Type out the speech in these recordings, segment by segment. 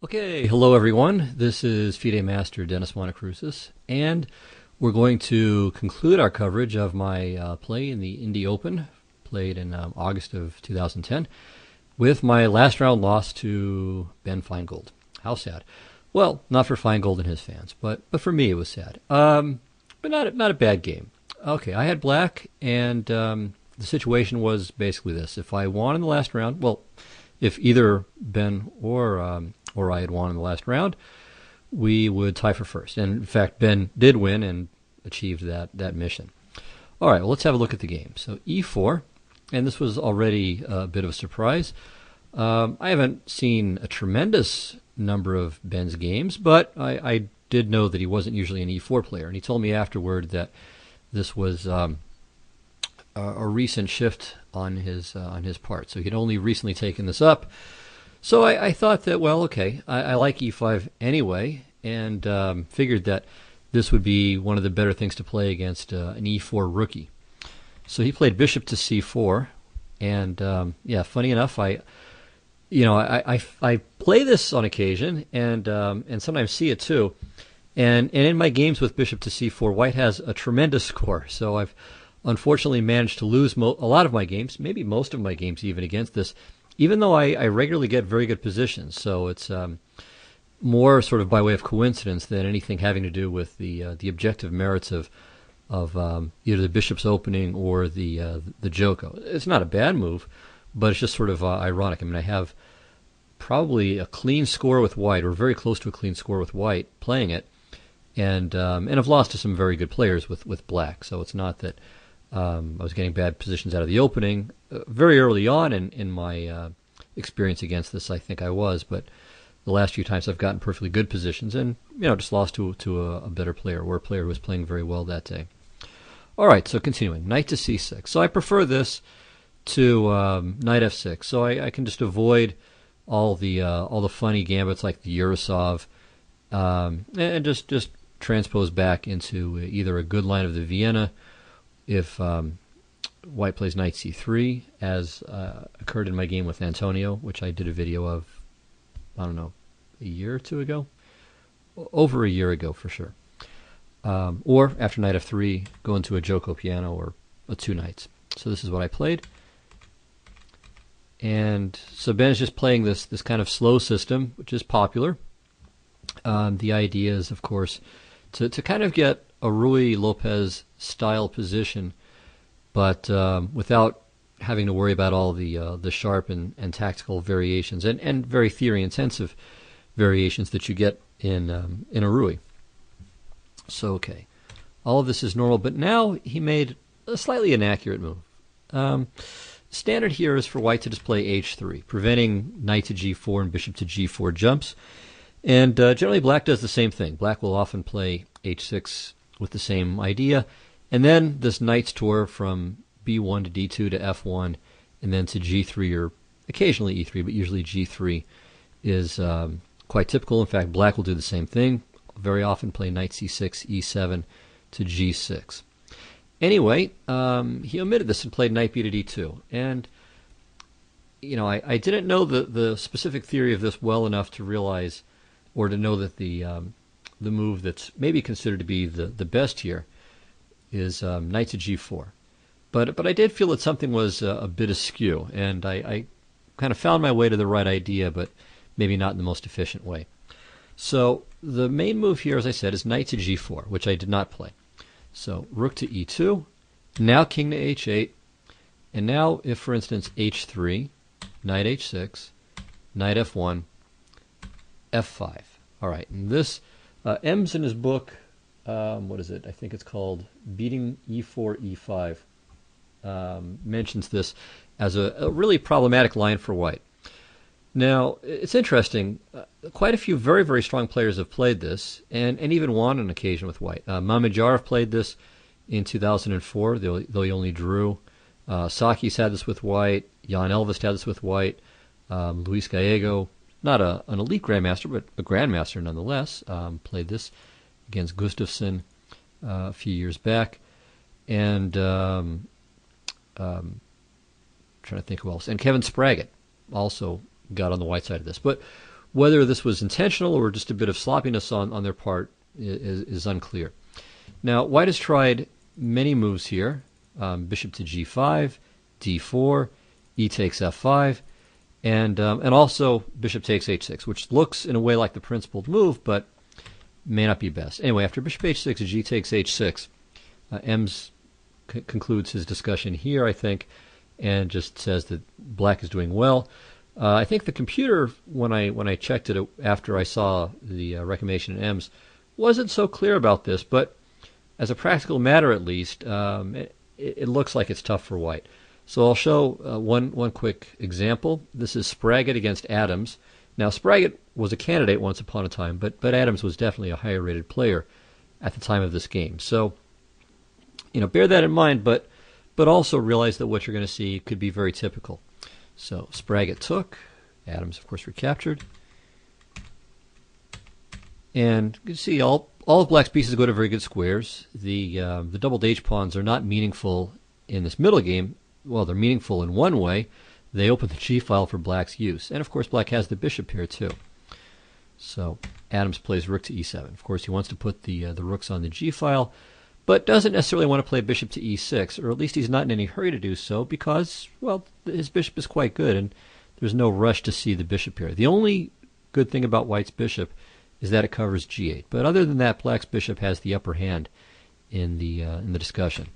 Okay, hello everyone. This is FIDE Master Dennis Monokroussos, and we're going to conclude our coverage of my play in the Indy Open, played in August of 2010, with my last round loss to Ben Feingold. How sad. Well, not for Feingold and his fans, but for me it was sad. But not a bad game. Okay, I had black, and the situation was basically this. If I won in the last round, well, if either Ben or I had won in the last round, we would tie for first. And in fact, Ben did win and achieved that mission. All right, well, let's have a look at the game. So e4, and this was already a bit of a surprise. I haven't seen a tremendous number of Ben's games, but I did know that he wasn't usually an e4 player. And he told me afterward that this was a recent shift on his part. So he'd only recently taken this up. So I thought that, well, okay, I like e5 anyway, and figured that this would be one of the better things to play against an e4 rookie. So he played bishop to c4, and yeah, funny enough, I play this on occasion, and sometimes see it too. And in my games with bishop to c4, white has a tremendous score. So I've unfortunately managed to lose a lot of my games, maybe most of my games even, against this, even though I regularly get very good positions. So it's more sort of by way of coincidence than anything having to do with the objective merits of either the bishop's opening or the Joko. It's not a bad move, but it's just sort of ironic. I mean, I have probably a clean score with white, or very close to a clean score with white, playing it, and I've lost to some very good players with black. So it's not that I was getting bad positions out of the opening. Very early on in my experience against this, I think I was, but the last few times I've gotten perfectly good positions and, just lost to a better player, or a player who was playing very well that day. All right, so continuing, knight to c6. So I prefer this to knight f6, so I can just avoid all the funny gambits like the Yurosov, and just transpose back into either a good line of the Vienna if white plays knight c3, as occurred in my game with Antonio, which I did a video of, I don't know, a year or two ago? Over a year ago for sure. Or after knight f3, go into a Joko piano or a two knights. So this is what I played. And so Ben is just playing this kind of slow system, which is popular. The idea is, of course, to kind of get a Rui Lopez style position, but without having to worry about all the sharp and tactical variations and very theory intensive variations that you get in a Rui. So okay, all of this is normal, but now he made a slightly inaccurate move. Standard here is for white to just play h3, preventing knight to g4 and bishop to g4 jumps. And generally black does the same thing. Black will often play h6 with the same idea. And then this knight's tour from b1 to d2 to f1 and then to g3, or occasionally e3, but usually g3 is quite typical. In fact, black will do the same thing. Very often play knight c6, e7 to g6. Anyway, he omitted this and played knight b to d2. And, I didn't know the specific theory of this well enough to realize, or to know that the move that's maybe considered to be the best here is knight to g4. But I did feel that something was a bit askew, and I kind of found my way to the right idea, but maybe not in the most efficient way. So the main move here, as I said, is knight to g4, which I did not play. So rook to e2, now king to h8, and now if, for instance, h3, knight h6, knight f1, f5. All right, and this, M's in his book, what is it? I think it's called Beating e4, e5, mentions this as a really problematic line for white. Now, it's interesting. Quite a few very, very strong players have played this, and even won on occasion with white. Mamedyarov played this in 2004, though he only drew. Saki's had this with white. Jan Elvest had this with white. Luis Gallego, not an elite grandmaster, but a grandmaster nonetheless, played this against Gustafsson a few years back. And trying to think who else. And Kevin Spraggett also got on the white side of this. But Whether this was intentional or just a bit of sloppiness on their part is unclear. Now, white has tried many moves here. Bishop to g5, d4, e takes f5, and also bishop takes h6, which looks in a way like the principled move, but may not be best. Anyway, after bishop h6, g takes h6, Ems concludes his discussion here, I think, and just says that black is doing well. I think the computer, when I checked it after I saw the recommendation in Ems, wasn't so clear about this, but as a practical matter at least, it looks like it's tough for white. So I'll show one quick example. This is Spraggett against Adams. Now, Spraggett was a candidate once upon a time, but Adams was definitely a higher rated player at the time of this game. So, bear that in mind, but also realize that what you're going to see could be very typical. So Spraggett took, Adams, of course, recaptured. And you can see all of black's pieces go to very good squares. The doubled h-pawns are not meaningful in this middle game. Well, they're meaningful in one way. They open the g-file for black's use. And, of course, black has the bishop here, too. So Adams plays rook to e7. Of course, he wants to put the rooks on the g-file, but doesn't necessarily want to play bishop to e6, or at least he's not in any hurry to do so because, well, his bishop is quite good, and there's no rush to see the bishop here. The only good thing about white's bishop is that it covers g8. But other than that, black's bishop has the upper hand in the discussion.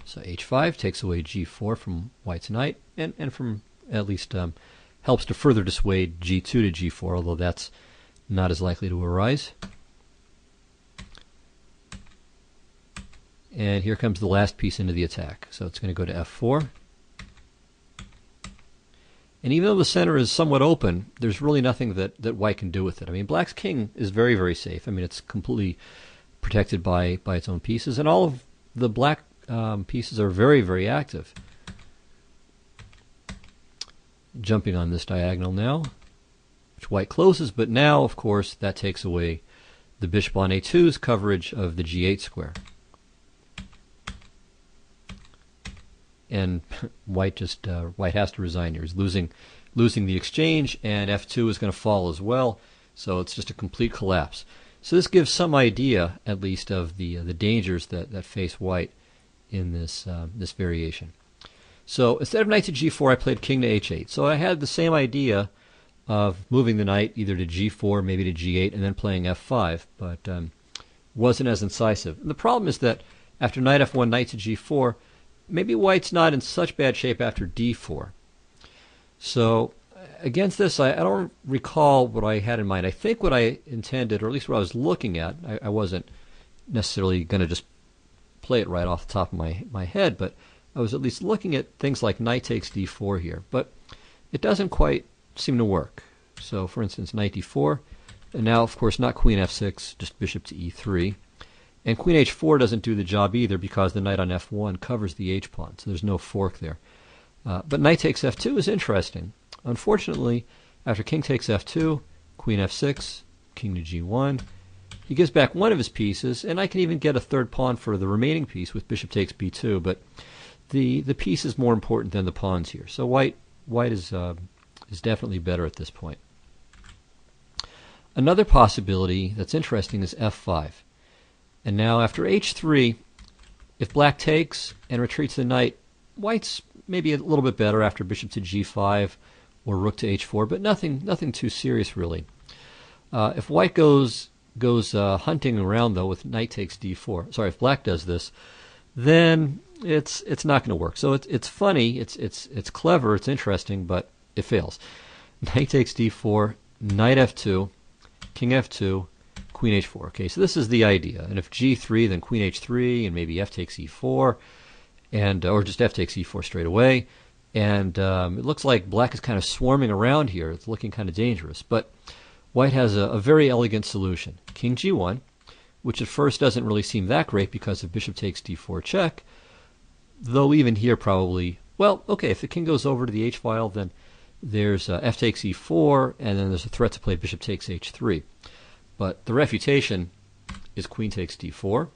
So h5 takes away g4 from white's knight, and from at least helps to further dissuade g2 to g4, although that's not as likely to arise. And here comes the last piece into the attack. So it's going to go to f4. And even though the center is somewhat open, there's really nothing that white can do with it. I mean, black's king is very, very safe. I mean, it's completely protected by its own pieces, and all of the black pieces are very, very active. Jumping on this diagonal now, which white closes, but now, of course, that takes away the bishop on a2's coverage of the g8 square. And white has to resign here. He's losing the exchange, and f2 is going to fall as well. So it's just a complete collapse. So this gives some idea, at least, of the dangers that face white in this variation. So instead of knight to g4, I played king to h8. So I had the same idea of moving the knight either to g4, maybe to g8, and then playing f5, but wasn't as incisive. And the problem is that after knight f1, knight to g4, maybe white's not in such bad shape after d4. So against this, I don't recall what I had in mind. I think what I intended, or at least what I was looking at, I wasn't necessarily going to just play it right off the top of my head, but I was at least looking at things like knight takes d4 here. But it doesn't quite seem to work. So for instance, knight d4, and now of course not queen f6, just bishop to e3. And queen h4 doesn't do the job either because the knight on f1 covers the h-pawn, so there's no fork there. But knight takes f2 is interesting. Unfortunately, after king takes f2, queen f6, king to g1, he gives back one of his pieces, and I can even get a third pawn for the remaining piece with bishop takes b2, but the piece is more important than the pawns here. So white is definitely better at this point. Another possibility that's interesting is f5. And now after h3, if black takes and retreats the knight, white's maybe a little bit better after bishop to g5 or rook to h4, but nothing too serious really. If white goes hunting around though with knight takes d4, sorry, if black does this, then it's not going to work. So it's funny, it's clever, it's interesting, but it fails. Knight takes d4, knight f2, king f2, queen h4. Okay, so this is the idea. And if g3, then queen h3, and maybe f takes e4, and or just f takes e4 straight away. And it looks like black is kind of swarming around here. It's looking kind of dangerous. But white has a very elegant solution. King g1, which at first doesn't really seem that great because of bishop takes d4 check, though even here probably, well, okay, if the king goes over to the h-file, then there's f takes e4, and then there's a threat to play bishop takes h3. But the refutation is queen takes d4,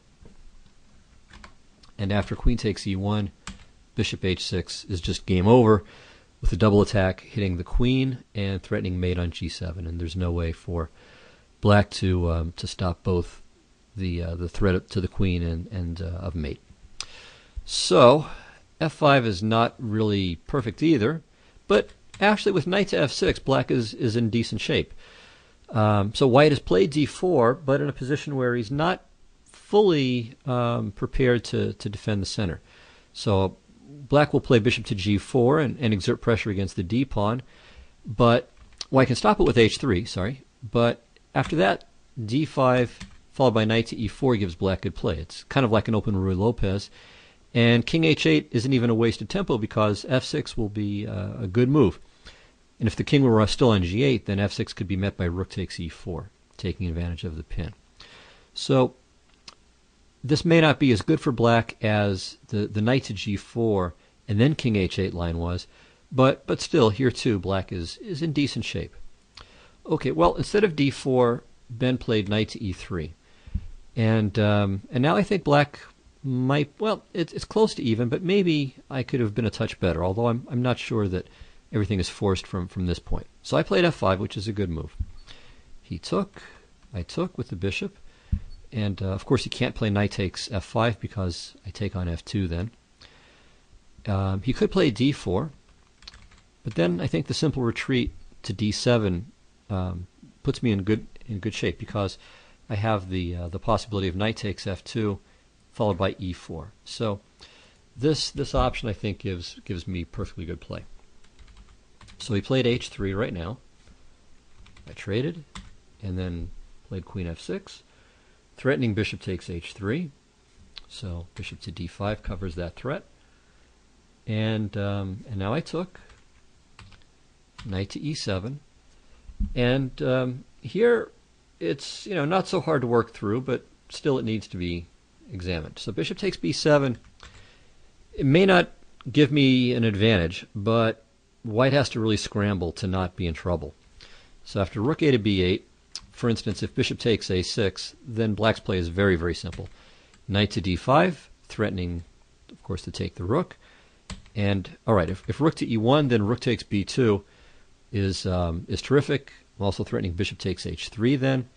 and after queen takes e1, bishop h6 is just game over. with a double attack hitting the queen and threatening mate on g7, and there's no way for black to stop both the threat to the queen and of mate. So f5 is not really perfect either, but actually with knight to f6, black is in decent shape. So white has played d4, but in a position where he's not fully prepared to defend the center. So black will play bishop to g4 and exert pressure against the d pawn, but white can stop it with h3, sorry, but after that, d5 followed by knight to e4 gives black good play. It's kind of like an open Ruy Lopez, and king h8 isn't even a wasted tempo because f6 will be a good move. And if the king were still on g8, then f6 could be met by rook takes e4, taking advantage of the pin. So this may not be as good for black as the knight to g4 and then king h8 line was, but still, here too, black is in decent shape. Okay, well, instead of d4, Ben played knight to e3. And now I think black might, well, it's close to even, but maybe I could have been a touch better, although I'm not sure that everything is forced from this point. So I played f5, which is a good move. He took, I took with the bishop, and of course he can't play knight takes f5 because I take on f2 then. He could play d4, but then I think the simple retreat to d7 puts me in good shape because I have the possibility of knight takes f2 followed by e4. So this option I think gives me perfectly good play. So he played h3 right now. I traded and then played queen f6, threatening bishop takes h3. So bishop to d5 covers that threat. And now I took knight to e7. And here it's not so hard to work through, but still it needs to be examined. So bishop takes b7. It may not give me an advantage, but white has to really scramble to not be in trouble. So after rook a to b8, for instance, if bishop takes a6, then black's play is very, very simple. Knight to d5, threatening, of course, to take the rook. And all right, if rook to e1, then rook takes b2 is terrific. I'm also threatening bishop takes h3 then.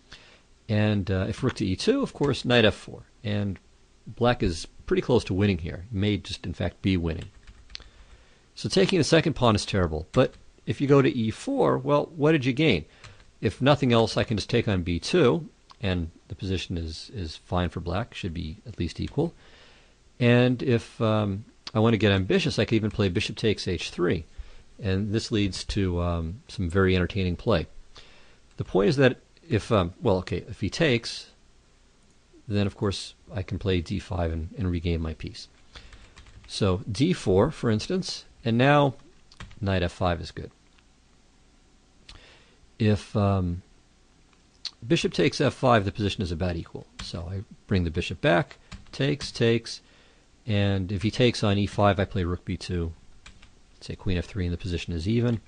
And if rook to e2, of course, knight f4. And black is pretty close to winning here. It may just, in fact, be winning. So taking the second pawn is terrible. But if you go to e4, well, what did you gain? If nothing else, I can just take on b2, and the position is fine for black, should be at least equal. And if I want to get ambitious, I could even play bishop takes h3. And this leads to some very entertaining play. The point is that if he takes, then of course I can play d5 and regain my piece. So d4, for instance, and now knight f5 is good. If bishop takes f5, the position is about equal. So I bring the bishop back, takes, and if he takes on e5, I play rook b2. Say queen f3, and the position is even.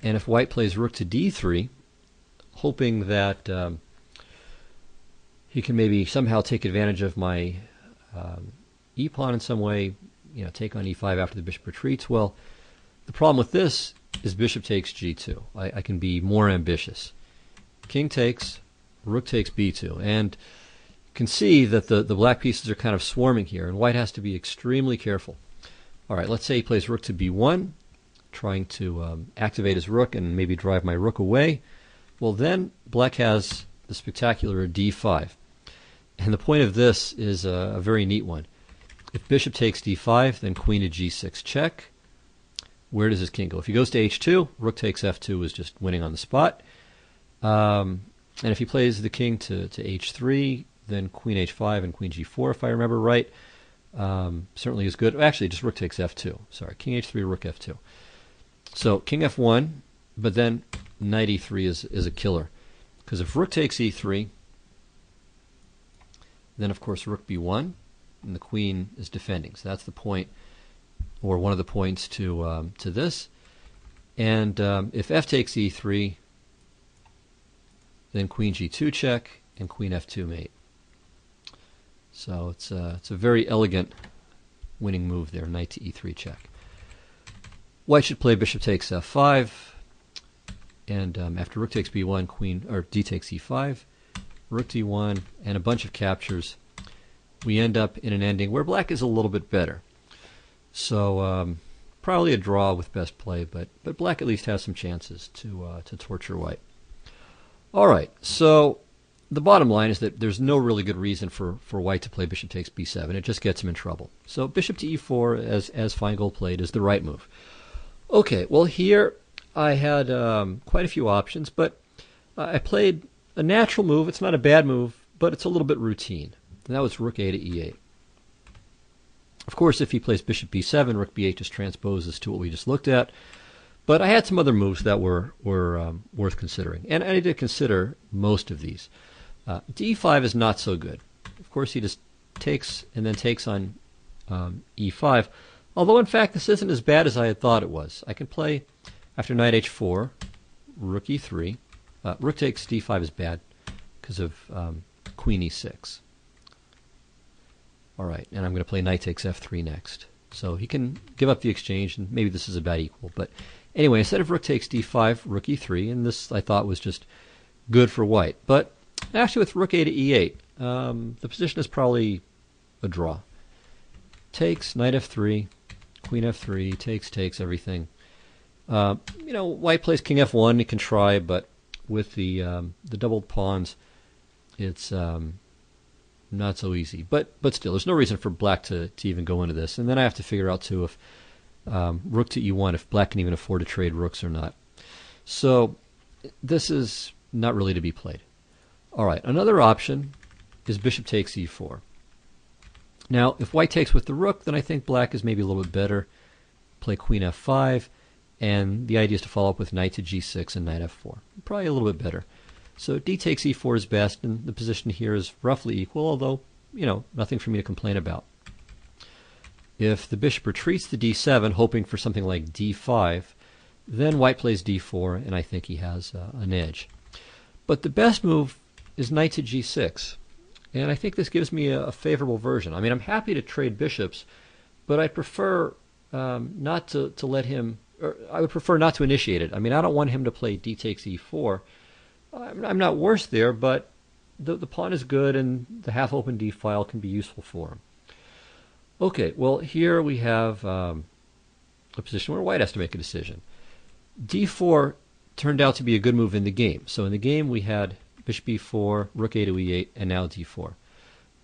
And if white plays rook to d3, hoping that he can maybe somehow take advantage of my e-pawn in some way, take on e5 after the bishop retreats. Well, the problem with this is bishop takes g2. I can be more ambitious. King takes, rook takes b2. And you can see that the black pieces are kind of swarming here, and white has to be extremely careful. All right, let's say he plays rook to b1, trying to activate his rook and maybe drive my rook away. Well, then black has the spectacular d5. And the point of this is a very neat one. If bishop takes d5, then queen to g6 check. Where does his king go? If he goes to h2, rook takes f2 is just winning on the spot. And if he plays the king to h3, then queen h5 and queen g4, if I remember right, certainly is good. Actually, just rook takes f2. Sorry, king h3, rook f2. So king f1, but then knight e3 is a killer. Because if rook takes e3, then of course rook b1, and the queen is defending. So that's the point, or one of the points to this. And if f takes e3, then queen g2 check, and queen f2 mate. So it's a very elegant winning move there, knight to e3 check. White should play bishop takes f5, and after rook takes b1, queen or d takes e5, rook d1, and a bunch of captures. We end up in an ending where black is a little bit better. So probably a draw with best play, but black at least has some chances to torture white. All right, so the bottom line is that there's no really good reason for white to play bishop takes b7. It just gets him in trouble. So bishop to e4, as Feingold played, is the right move. Okay, well here I had quite a few options, but I played a natural move. It's not a bad move, but it's a little bit routine. And that was rook a to e8. Of course, if he plays bishop b7, rook b8 just transposes to what we just looked at. But I had some other moves that were worth considering. And I did consider most of these. d5 is not so good. Of course, he just takes and then takes on e5. Although, in fact, this isn't as bad as I had thought it was. I can play, after knight h4, rook e3. Rook takes d5 is bad because of queen e6. All right, and I'm going to play knight takes f3 next. So he can give up the exchange, and maybe this is about equal. But anyway, instead of rook takes d5, rook e3, and this I thought was just good for white. But actually with rook a to e8, the position is probably a draw. Takes, knight f3, queen f3, takes, everything. White plays king f1, he can try, but with the doubled pawns, it's not so easy. But still, there's no reason for black to even go into this. And then I have to figure out, too, if rook to e1, if black can even afford to trade rooks or not. So this is not really to be played. All right, another option is bishop takes e4. Now, if white takes with the rook, then I think black is maybe a little bit better. Play queen f5, and the idea is to follow up with knight to g6 and knight f4. Probably a little bit better. So d takes e4 is best, and the position here is roughly equal, although, nothing for me to complain about. If the bishop retreats to d7, hoping for something like d5, then white plays d4, and I think he has an edge. But the best move is knight to g6, and I think this gives me a favorable version. I mean, I'm happy to trade bishops, but I prefer not to let him, or I would prefer not to initiate it. I mean, I don't want him to play d takes e4. I'm not worse there, but the pawn is good, and the half-open d file can be useful for him. Okay, well, here we have a position where white has to make a decision. d4 turned out to be a good move in the game. So in the game, we had bishop e4, rook a to e8, and now d4.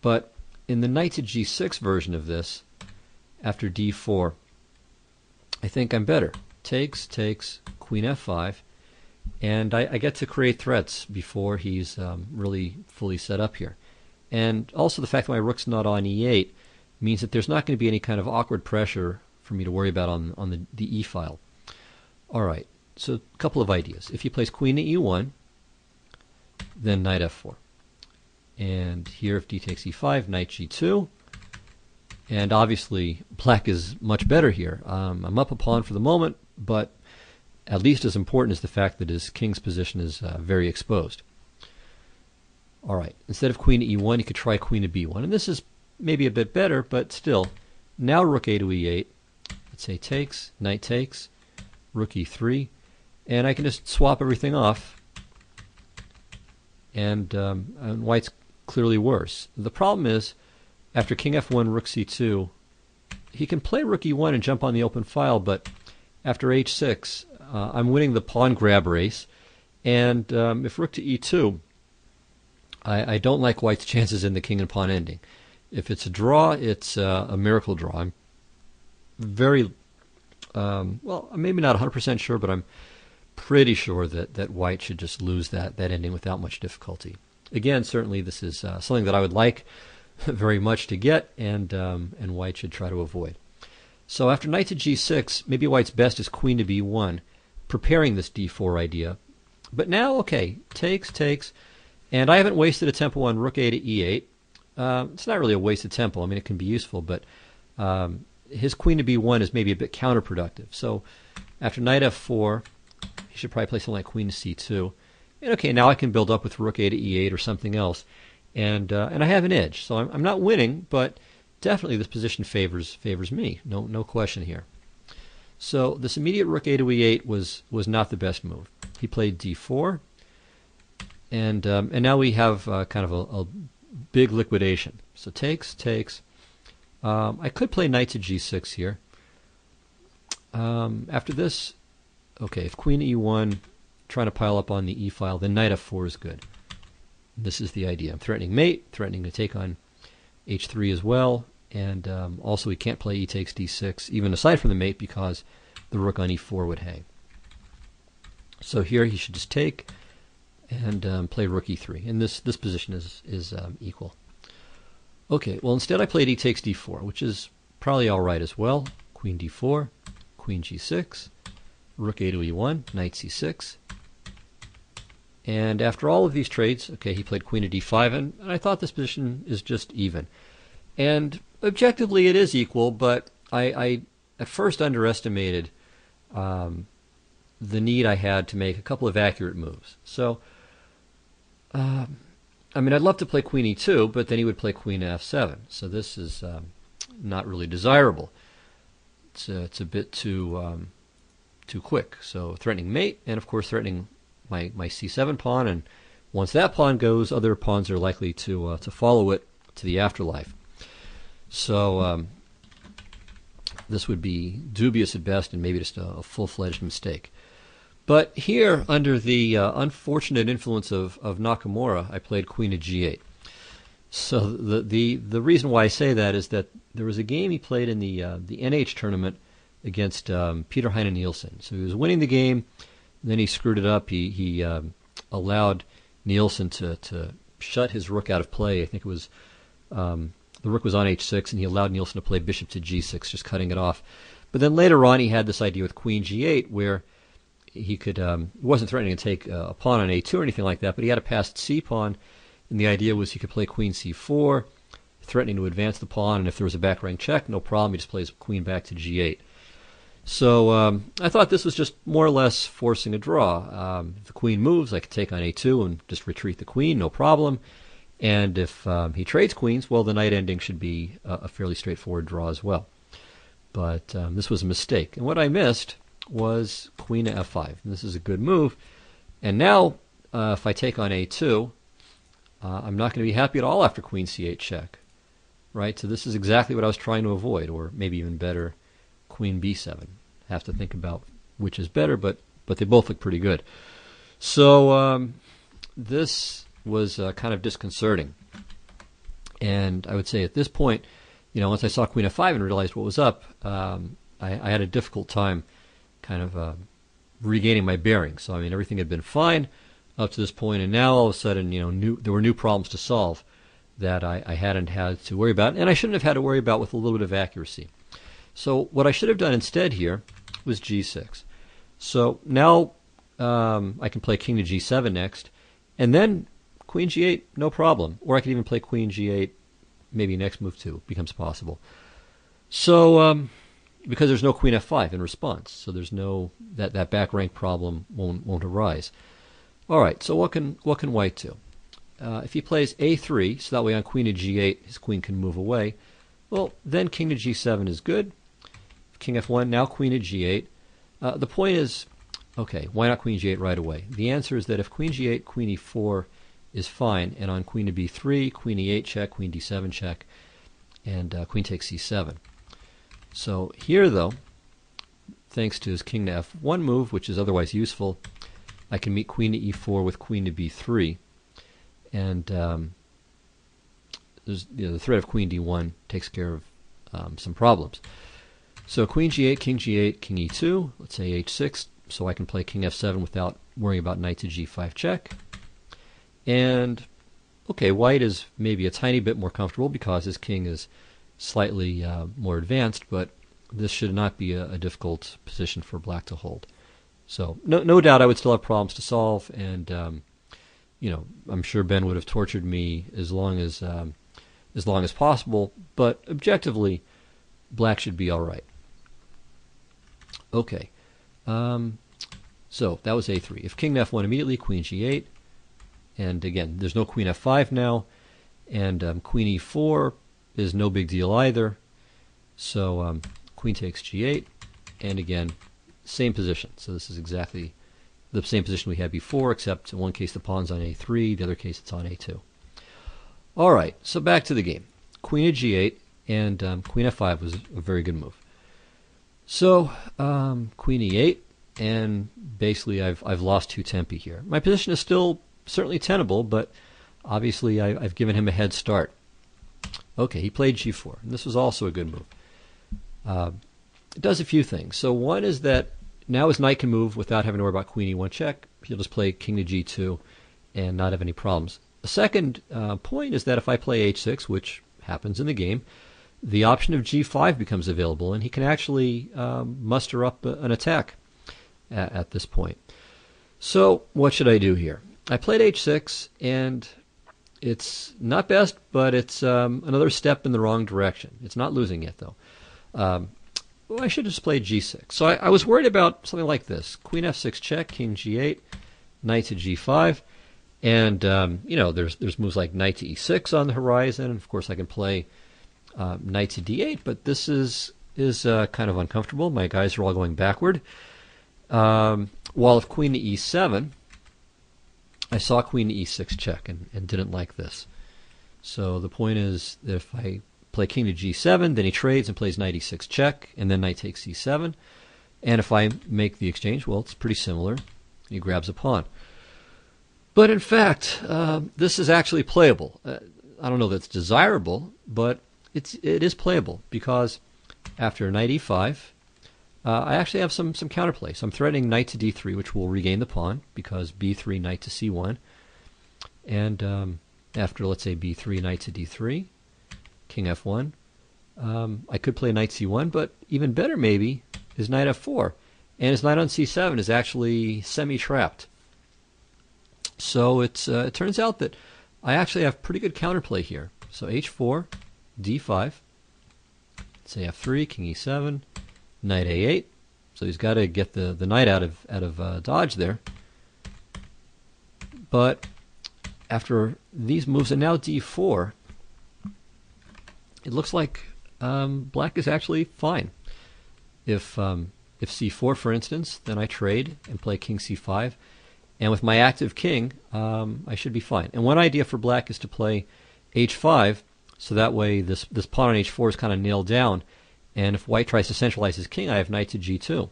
But in the knight to g6 version of this, after d4, I think I'm better. Takes, queen f5. And I get to create threats before he's really fully set up here. And also the fact that my rook's not on e8 means that there's not going to be any kind of awkward pressure for me to worry about on the e file. All right, so a couple of ideas. If he plays queen to e1, then knight f4. And here if d takes e5, knight g2. And obviously black is much better here. I'm up a pawn for the moment, but at least as important is the fact that his king's position is very exposed. All right, instead of queen to e1, you could try queen to b1. And this is maybe a bit better, but still. Now rook a to e8. Let's say takes, knight takes, rook e3. And I can just swap everything off. And white's clearly worse. The problem is, after king f1, rook c2, he can play rook e1 and jump on the open file, but after h6, I'm winning the pawn grab race, and if rook to e2, I don't like white's chances in the king and pawn ending. If it's a draw, it's a miracle draw. I'm very, well, I'm maybe not 100% sure, but I'm pretty sure that white should just lose that ending without much difficulty. Again, certainly this is something that I would like very much to get, and white should try to avoid. So after knight to g6, maybe white's best is queen to b1, preparing this d4 idea. But now, okay, takes, and I haven't wasted a tempo on rook a to e8. It's not really a wasted tempo. I mean, it can be useful, but his queen to b1 is maybe a bit counterproductive. So after knight f4, he should probably play something like queen to c2. And okay, now I can build up with rook a to e8 or something else, and I have an edge. So I'm not winning, but definitely this position favors me. No question here. So this immediate rook a to e8 was not the best move. He played d4, and now we have kind of a big liquidation. So takes. I could play knight to g6 here. After this, okay, if queen e1, trying to pile up on the e file, then knight f4 is good. This is the idea. I'm threatening mate, threatening to take on h3 as well, and also he can't play e takes d6, even aside from the mate, because the rook on e4 would hang. So here he should just take and play rook e3, and this position is equal. Okay, well instead I played e takes d4, which is probably all right as well. Queen d4, queen g6, rook a to e1, knight c6. And after all of these trades, okay, he played queen to d5, and I thought this position is just even. And objectively it is equal, but I at first underestimated the need I had to make a couple of accurate moves. So, I mean, I'd love to play queen e2, but then he would play queen to f7. So this is not really desirable. It's a bit too quick. So threatening mate, and of course threatening my c7 pawn, and once that pawn goes, other pawns are likely to follow it to the afterlife. So this would be dubious at best, and maybe just a full-fledged mistake. But here, under the unfortunate influence of Nakamura, I played queen to g8. So the reason why I say that is that there was a game he played in the NH tournament against Peter Heine Nielsen. So he was winning the game. Then he screwed it up. He allowed Nielsen to shut his rook out of play. I think it was the rook was on h6, and he allowed Nielsen to play bishop to g6, just cutting it off. But then later on, he had this idea with queen g8, where he could he wasn't threatening to take a pawn on a2 or anything like that, but he had a passed c pawn, and the idea was he could play queen c4, threatening to advance the pawn, and if there was a back rank check, no problem. He just plays queen back to g8. So I thought this was just more or less forcing a draw. If the queen moves, I could take on a2 and just retreat the queen, no problem. And if he trades queens, well, the knight ending should be a fairly straightforward draw as well. But this was a mistake. And what I missed was queen to f5. And this is a good move. And now, if I take on a2, I'm not going to be happy at all after queen c8 check. Right? So this is exactly what I was trying to avoid, or maybe even better, queen b7. Have to think about which is better, but they both look pretty good. So this was kind of disconcerting. And I would say at this point, once I saw queen f5 and realized what was up, I had a difficult time kind of regaining my bearings. So I mean, everything had been fine up to this point, and now all of a sudden, there were new problems to solve that I hadn't had to worry about, and I shouldn't have had to worry about with a little bit of accuracy. So what I should have done instead here was g6. So now I can play king to g7 next, and then queen g8, no problem. Or I could even play queen g8, maybe next move too, becomes possible. So because there's no queen f5 in response, so there's no that back rank problem won't arise. All right, so what can white do? If he plays a3, so that way on queen to g8, his queen can move away. Well, then king to g7 is good. King f1, now queen to g8. The point is, okay, why not queen g8 right away? The answer is that if queen g8, queen e4 is fine, and on queen to b3, queen e8 check, queen d7 check, and queen takes c7. So here, though, thanks to his king to f1 move, which is otherwise useful, I can meet queen to e4 with queen to b3, and there's, the threat of queen d1 takes care of some problems. So queen g8, king e2, let's say h6, so I can play king f7 without worrying about knight to g5 check. And, okay, white is maybe a tiny bit more comfortable because his king is slightly more advanced, but this should not be a difficult position for black to hold. So no doubt I would still have problems to solve, and I'm sure Ben would have tortured me as long as possible, but objectively, black should be all right. Okay, so that was a3. If king to f1 immediately, queen g8, and again, there's no queen f5 now, and queen e4 is no big deal either. So queen takes g8, and again, same position. So this is exactly the same position we had before, except in one case the pawn's on a3, the other case it's on a2. All right, so back to the game. Queen of g8 and queen f5 was a very good move. So queen e8, and basically I've lost 2 tempi here. My position is still certainly tenable, but obviously I've given him a head start. Okay, he played g4, and this was also a good move. It does a few things. So one is that now his knight can move without having to worry about queen e1 check. He'll just play king to g2 and not have any problems. The second point is that if I play h6, which happens in the game, the option of g5 becomes available, and he can actually muster up an attack at this point. So what should I do here? I played h6, and it's not best, but it's another step in the wrong direction. It's not losing yet, though. Well, I should have just played g6. So I was worried about something like this. Queen f6 check, king g8, knight to g5. And, there's moves like knight to e6 on the horizon. And of course, I can play knight to d8, but this is kind of uncomfortable. My guys are all going backward. While if queen to e7, I saw queen to e6 check and didn't like this. So the point is, if I play king to g7, then he trades and plays knight e6 check, and then knight takes e7. And if I make the exchange, well, it's pretty similar. He grabs a pawn. But in fact, this is actually playable. I don't know that it's desirable, but it is playable, because after knight e5, I actually have some counterplay. So I'm threatening knight to d3, which will regain the pawn, because b3, knight to c1. And after, let's say, b3, knight to d3, king f1, I could play knight c1, but even better maybe is knight f4. And his knight on c7 is actually semi-trapped. So it turns out that I actually have pretty good counterplay here. So h4, d5, say f3, king e7, knight a8. So he's got to get the knight out of dodge there. But after these moves, and now d4, it looks like black is actually fine. If c4, for instance, then I trade and play king c5. And with my active king, I should be fine. And one idea for black is to play h5, so that way this pawn on h4 is kind of nailed down. And if white tries to centralize his king, I have knight to g2.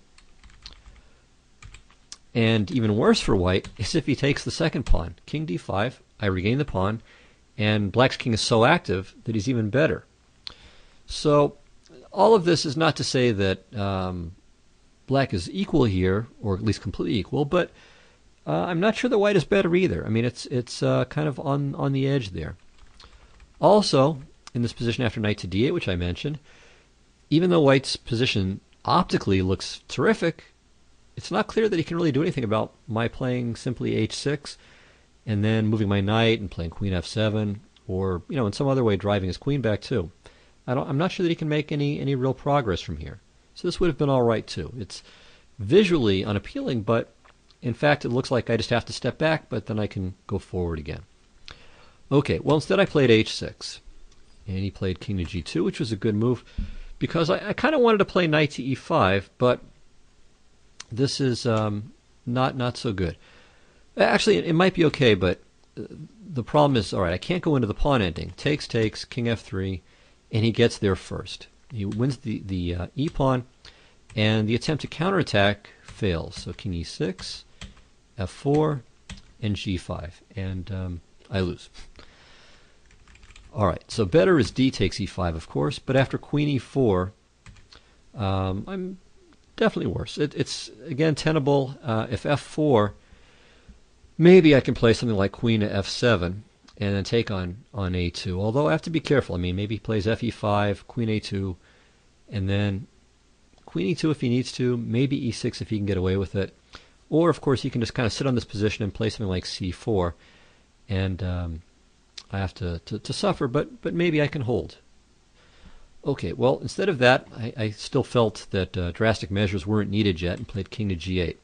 And even worse for white is if he takes the second pawn. King d5, I regain the pawn, and black's king is so active that he's even better. So all of this is not to say that black is equal here, or at least completely equal, but I'm not sure that white is better either. I mean, it's kind of on the edge there. Also, in this position after knight to d8, which I mentioned, even though white's position optically looks terrific, it's not clear that he can really do anything about my playing simply h6 and then moving my knight and playing queen f7, or in some other way driving his queen back too. I'm not sure that he can make any real progress from here. So this would have been all right too. It's visually unappealing, but in fact, it looks like I just have to step back, but then I can go forward again. Okay, well, instead I played h6, and he played king to g2, which was a good move, because I kind of wanted to play knight to e5, but this is not so good. Actually, it might be okay, but the problem is, all right, I can't go into the pawn ending. Takes, king f3, and he gets there first. He wins the e-pawn, and the attempt to counterattack fails. So king e6, f4, and g5, and I lose. All right, so better is d takes e5, of course, but after queen e4, I'm definitely worse. It's again tenable. If f4, maybe I can play something like queen to f7 and then take on a2. Although I have to be careful. I mean, maybe he plays fe5, queen a2, and then queen e2 if he needs to. Maybe e6 if he can get away with it. Or of course he can just kind of sit on this position and play something like c4, and I have to suffer. But maybe I can hold. Okay, well, instead of that, I still felt that drastic measures weren't needed yet and played king to g8.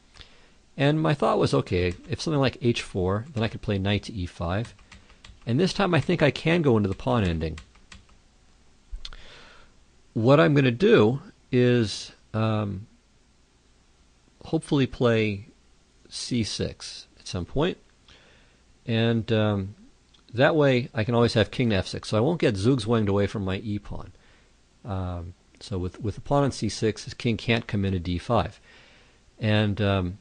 And my thought was, okay, if something like h4, then I could play knight to e5. And this time I think I can go into the pawn ending. What I'm going to do is hopefully play c6 at some point, and that way I can always have king to f6, so I won't get zugzwanged away from my e-pawn. So with the pawn on c6, his king can't come into d5. And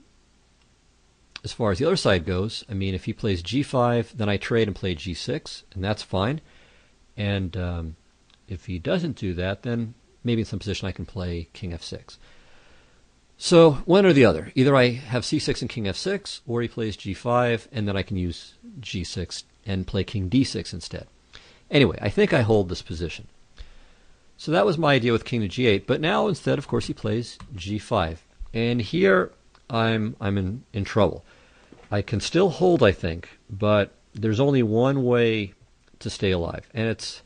as far as the other side goes, I mean, if he plays g5, then I trade and play g6, and that's fine. And if he doesn't do that, then maybe in some position I can play king f6. So one or the other. Either I have c6 and king f6, or he plays g5, and then I can use g6 and play king d6 instead. Anyway, I think I hold this position. So that was my idea with king to g8, but now instead, of course, he plays g5. And here I'm in trouble. I can still hold, I think, but there's only one way to stay alive, and it's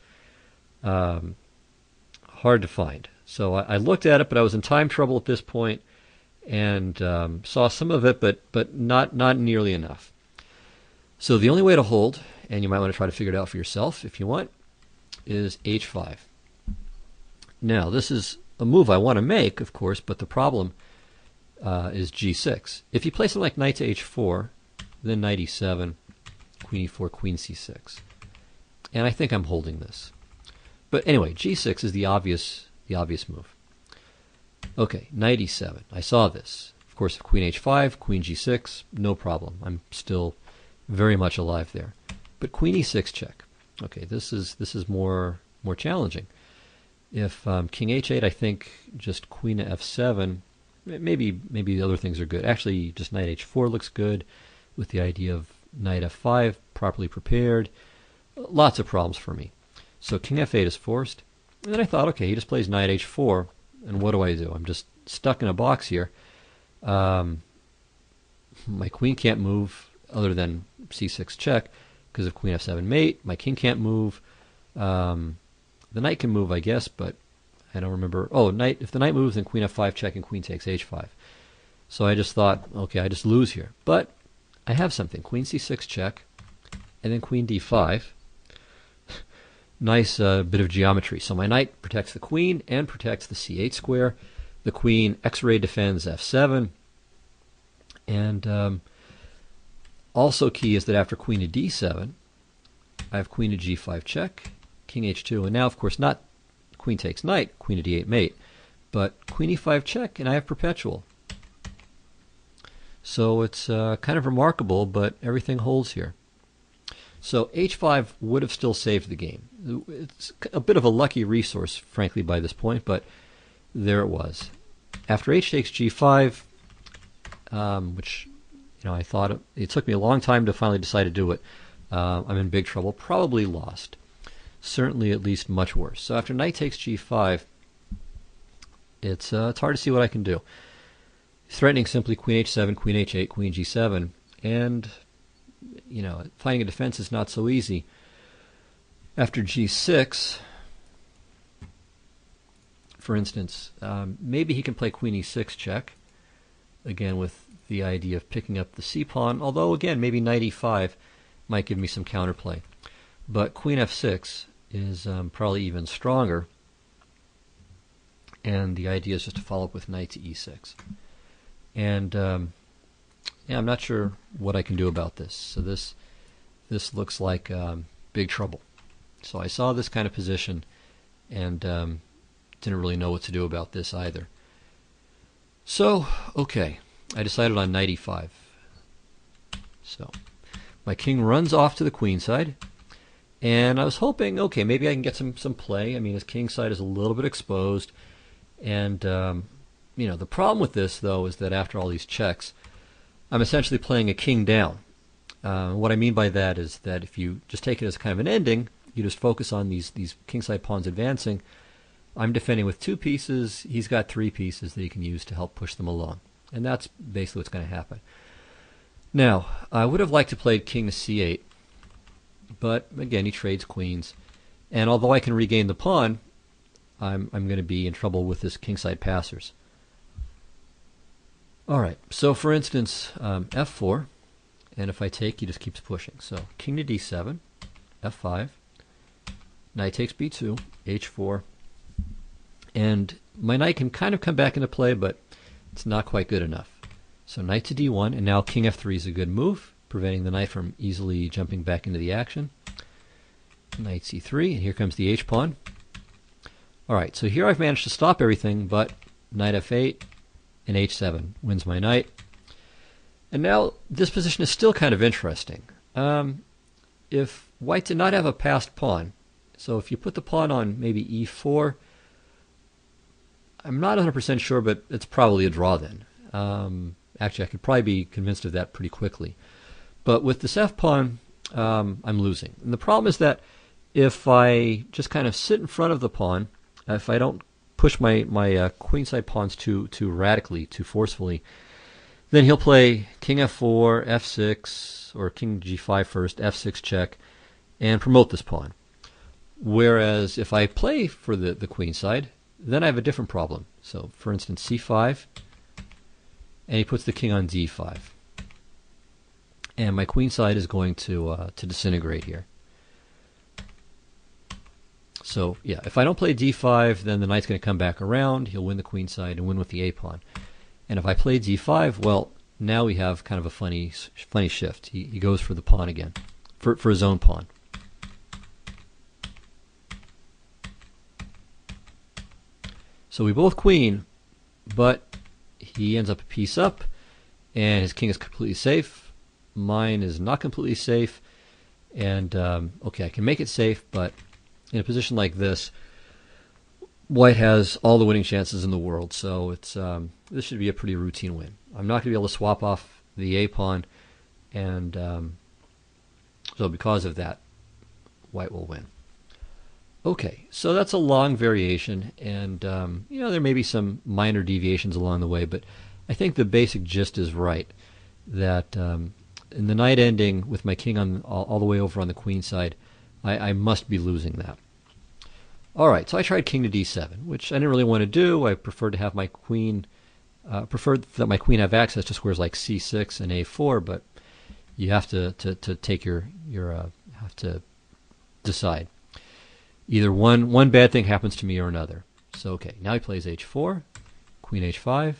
hard to find. So I looked at it, but I was in time trouble at this point, and saw some of it, but not nearly enough. So the only way to hold, and you might want to try to figure it out for yourself if you want, is h5. Now, this is a move I want to make, of course, but the problem is g6. If you play something like knight to h4, then knight e7, queen e4, queen c6. And I think I'm holding this. But anyway, g6 is the obvious move. Okay, knight e7. I saw this. Of course, if queen h5, queen g6, no problem. I'm still very much alive there. But queen e6 check. Okay, this is more challenging. If king h8, I think just queen to f7. Maybe the other things are good. Actually, just knight h4 looks good, with the idea of knight f5 properly prepared. Lots of problems for me. So king f8 is forced. And then I thought, okay, he just plays knight h4, and what do? I'm just stuck in a box here. My queen can't move other than c6 check, because of queen f7 mate. My king can't move. The knight can move, I guess, but I don't remember. Oh, knight. If the knight moves, then queen f5 check and queen takes h5. So I just thought, okay, I just lose here. But I have something. Queen c6 check, and then queen d5. Nice bit of geometry. So my knight protects the queen and protects the c8 square. The queen x-ray defends f7. And also key is that after queen to d7, I have queen to g5 check, king h2, and now, of course, not queen takes knight, queen to d8 mate, but queen e5 check, and I have perpetual. So it's kind of remarkable, but everything holds here. So h5 would have still saved the game. It's a bit of a lucky resource, frankly, by this point, but there it was. After h takes g5, which I thought it took me a long time to finally decide to do it. I'm in big trouble, probably lost. Certainly at least much worse. So after knight takes g5, it's hard to see what I can do. Threatening simply queen h7, queen h8, queen g7, and finding a defense is not so easy. After g6, for instance, maybe he can play queen e6 check, again with the idea of picking up the c-pawn, although again maybe knight e5 might give me some counterplay. But queen f6 is probably even stronger, and the idea is just to follow up with knight to e6. And yeah, I'm not sure what I can do about this. So this looks like big trouble. So I saw this kind of position and didn't really know what to do about this either. So, okay, I decided on knight e5. So my king runs off to the queen side, and I was hoping, okay, maybe I can get some play. I mean, his king side is a little bit exposed, and the problem with this, though, is that after all these checks, I'm essentially playing a king down. What I mean by that is that if you just take it as kind of an ending, you just focus on these kingside pawns advancing. I'm defending with 2 pieces. He's got 3 pieces that he can use to help push them along. And that's basically what's going to happen. Now, I would have liked to play king to c8, but again, he trades queens. And although I can regain the pawn, I'm going to be in trouble with his kingside passers. All right, so for instance, f4, and if I take, he just keeps pushing. So king to d7, f5, knight takes b2, h4, and my knight can kind of come back into play, but it's not quite good enough. So knight to d1, and now king f3 is a good move, preventing the knight from easily jumping back into the action. Knight c3, and here comes the h-pawn. Alright, so here I've managed to stop everything, but knight f8 and h7 wins my knight. And now this position is still kind of interesting. If white did not have a passed pawn, so if you put the pawn on maybe e4, I'm not 100% sure, but it's probably a draw then. Actually, I could probably be convinced of that pretty quickly. But with this f-pawn, I'm losing. And the problem is that if I just kind of sit in front of the pawn, if I don't push my queenside pawns too radically, too forcefully, then he'll play king f4, f6, or king g5 first, f6 check, and promote this pawn. Whereas if I play for the queenside, then I have a different problem. So, for instance, c5, and he puts the king on d5. And my queenside is going to disintegrate here. So, yeah, if I don't play d5, then the knight's going to come back around, he'll win the queenside and win with the a-pawn. And if I play d5, well, now we have kind of a funny shift. He goes for the pawn again, for his own pawn. So we both queen, but he ends up a piece up, and his king is completely safe. Mine is not completely safe, and okay, I can make it safe, but in a position like this, white has all the winning chances in the world, so it's this should be a pretty routine win. I'm not going to be able to swap off the a-pawn, and so because of that, white will win. Okay, so that's a long variation, and there may be some minor deviations along the way, but I think the basic gist is right, that in the knight ending with my king on all the way over on the queen side, I must be losing that. Alright, so I tried king to d7, which I didn't really want to do. I preferred to have my queen, preferred that my queen have access to squares like c6 and a4, but you have to take your have to decide. Either one bad thing happens to me or another. So okay, now he plays h4, queen h5,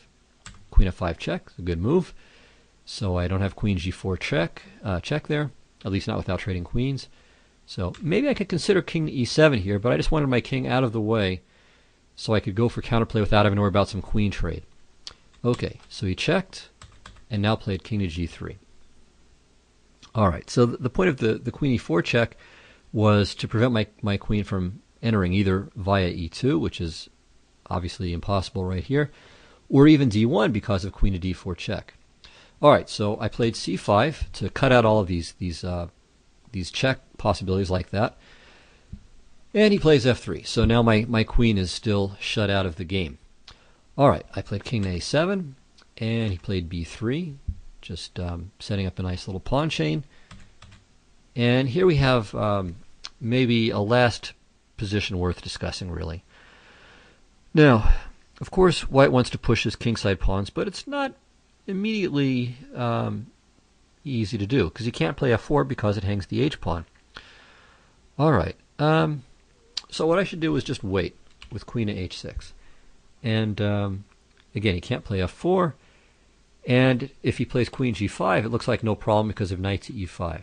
queen f5 check, a good move. So I don't have queen g4 check there, at least not without trading queens. So maybe I could consider king to e7 here, but I just wanted my king out of the way so I could go for counterplay without having to worry about some queen trade. Okay, so he checked and now played king to g3. Alright, so the point of the queen e4 check was to prevent my queen from entering either via e2, which is obviously impossible right here, or even d1 because of queen to d4 check. Alright, so I played c5 to cut out all of these check possibilities like that. And he plays f3. So now my queen is still shut out of the game. Alright, I played king to a7, and he played b3, just setting up a nice little pawn chain. And here we have maybe a last position worth discussing, really. Now, of course, white wants to push his kingside pawns, but it's not immediately easy to do, because he can't play f4 because it hangs the h-pawn. Alright, so what I should do is just wait with queen to h6. And again, he can't play f4, and if he plays queen g5, it looks like no problem because of knight to e5.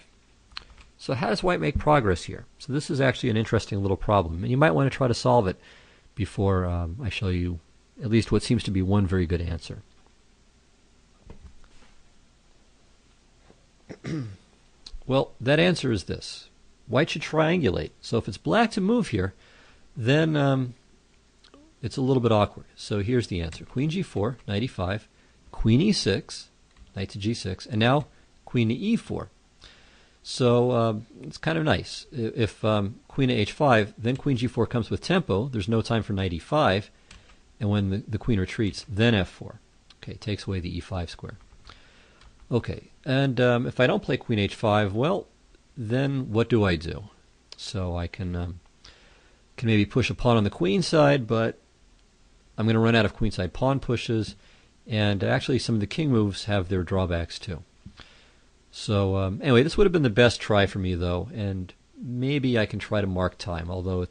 So how does white make progress here? So this is actually an interesting little problem, and you might want to try to solve it before I show you at least what seems to be one very good answer. Well, that answer is this. White should triangulate. So if it's black to move here, then it's a little bit awkward. So here's the answer. Queen g4, knight e5, queen e6, knight to g6, and now queen to e4. So it's kind of nice. If queen to h5, then queen g4 comes with tempo. There's no time for knight e5. And when the queen retreats, then f4. Okay, takes away the e5 square. Okay, and if I don't play queen h5, well, then what do I do? So I can maybe push a pawn on the queen side, but I'm going to run out of queenside pawn pushes, and actually some of the king moves have their drawbacks too. So anyway, this would have been the best try for me, though, and maybe I can try to mark time, although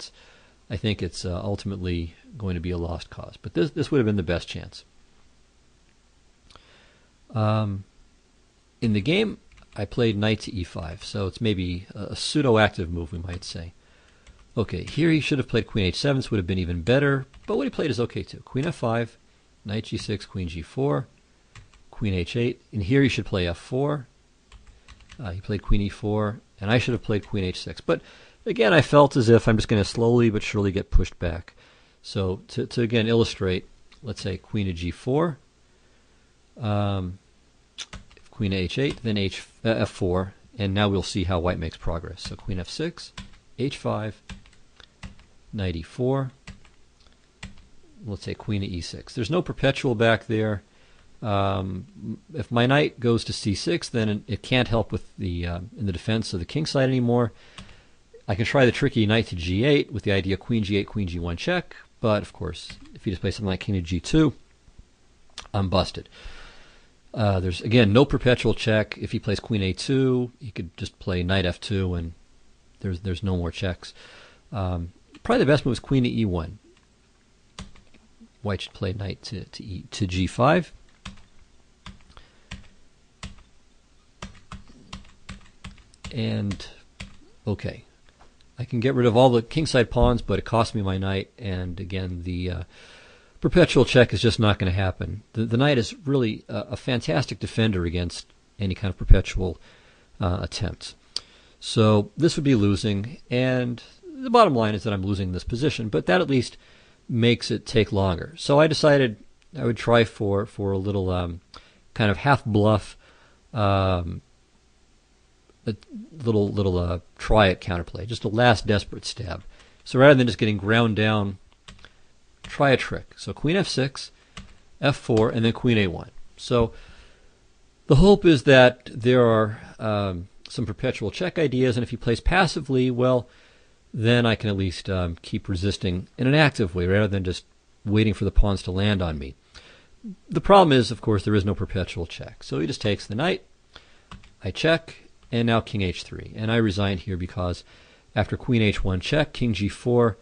I think it's ultimately going to be a lost cause. But this would have been the best chance. In the game, I played knight to e5, so it's maybe a pseudo-active move, we might say. Okay, here he should have played queen h7, this would have been even better, but what he played is okay too. Queen f5, knight g6, queen g4, queen h8, and here he should play f4. He played queen e4, and I should have played queen h6. But again, I felt as if I'm just going to slowly but surely get pushed back. So to again illustrate, let's say queen to g4, queen to h8, then f4, and now we'll see how white makes progress. So queen f6, h5, knight e4, let's say queen to e6. There's no perpetual back there. If my knight goes to c6, then it can't help with the in the defense of the king side anymore. I can try the tricky knight to g8 with the idea queen g8, queen g1 check, but of course, if you just play something like king to g2, I'm busted. There's again no perpetual check. If he plays queen a2, he could just play knight f2, and there's no more checks. Probably the best move is queen to e1. White should play knight to g5. And okay, I can get rid of all the kingside pawns, but it costs me my knight, and again the perpetual check is just not going to happen. The knight is really a fantastic defender against any kind of perpetual attempts. So this would be losing, and the bottom line is that I'm losing this position, but that at least makes it take longer. So I decided I would try for a little kind of half bluff, a little try at counterplay, just a last desperate stab. So rather than just getting ground down, try a trick. So queen f6, f4, and then queen a1. So the hope is that there are some perpetual check ideas, and if he plays passively, well, then I can at least keep resisting in an active way rather than just waiting for the pawns to land on me. The problem is, of course, there is no perpetual check. So he just takes the knight, I check, and now king h3. And I resigned here because after queen h1 check, king g4,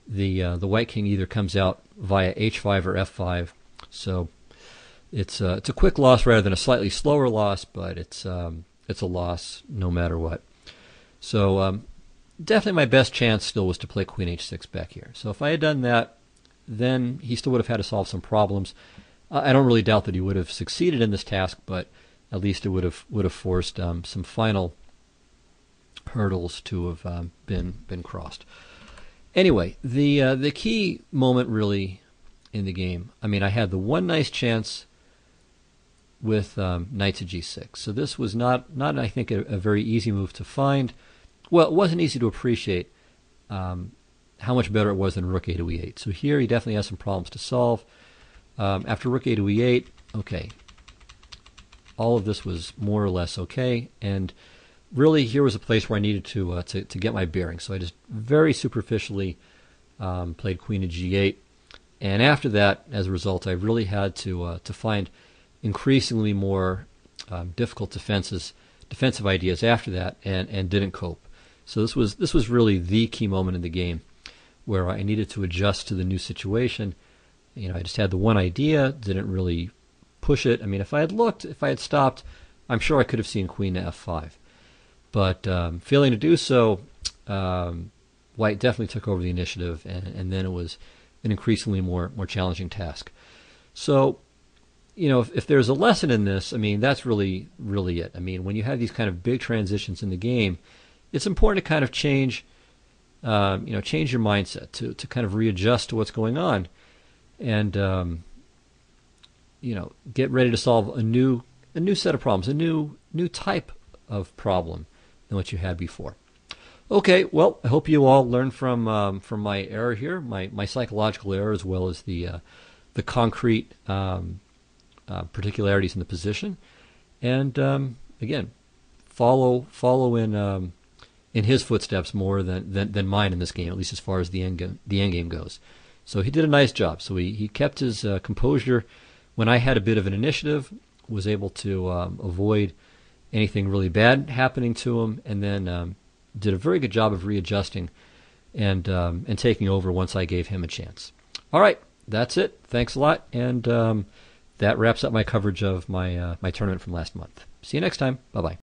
the white king either comes out via h5 or f5. So it's a quick loss rather than a slightly slower loss, but it's a loss no matter what. So definitely my best chance still was to play queen h6 back here. So if I had done that, then he still would have had to solve some problems. I don't really doubt that he would have succeeded in this task, but at least it would have forced some final hurdles to have been crossed. Anyway, the key moment really in the game, I mean, I had the one nice chance with knight to g6. So this was not I think, a very easy move to find. Well, it wasn't easy to appreciate how much better it was than rook a to e8. So here he definitely has some problems to solve. After rook a to e8, okay, all of this was more or less okay, and really here was a place where I needed to get my bearings. So I just very superficially played queen to g8, and after that, as a result, I really had to find increasingly more difficult defensive ideas after that, and didn't cope. So this was really the key moment in the game where I needed to adjust to the new situation. You know, I just had the one idea, didn't really push it. I mean, if I had stopped, I'm sure I could have seen queen to f5. But failing to do so, white definitely took over the initiative, and then it was an increasingly more challenging task. So, you know, if there's a lesson in this, I mean, that's really it. I mean, when you have these kind of big transitions in the game, it's important to kind of change your mindset, to kind of readjust to what's going on, and get ready to solve a new set of problems, a new type of problem than what you had before. Okay, well, I hope you all learned from my error here, my psychological error, as well as the concrete particularities in the position, and again, follow in his footsteps more than mine in this game, at least as far as the end game goes. So he did a nice job. So he kept his composure when I had a bit of an initiative, was able to avoid anything really bad happening to him, and then did a very good job of readjusting and taking over once I gave him a chance. All right, that's it. Thanks a lot, and that wraps up my coverage of my tournament from last month. See you next time. Bye-bye.